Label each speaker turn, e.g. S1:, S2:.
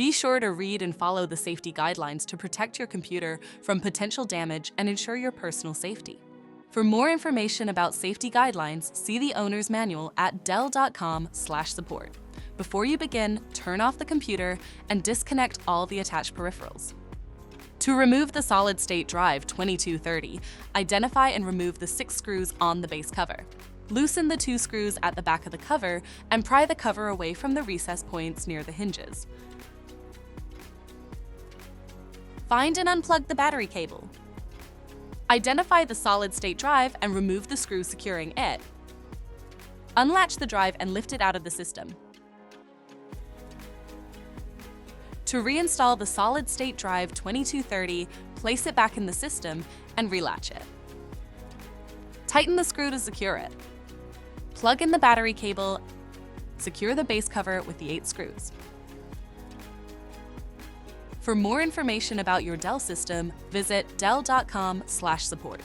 S1: Be sure to read and follow the safety guidelines to protect your computer from potential damage and ensure your personal safety. For more information about safety guidelines, see the owner's manual at dell.com/support. Before you begin, turn off the computer and disconnect all the attached peripherals. To remove the solid-state drive 2230, identify and remove the 6 screws on the base cover. Loosen the 2 screws at the back of the cover and pry the cover away from the recess points near the hinges. Find and unplug the battery cable. Identify the solid-state drive and remove the screw securing it. Unlatch the drive and lift it out of the system. To reinstall the solid-state drive 2230, place it back in the system and relatch it. Tighten the screw to secure it. Plug in the battery cable. Secure the base cover with the 8 screws. For more information about your Dell system, visit dell.com/support.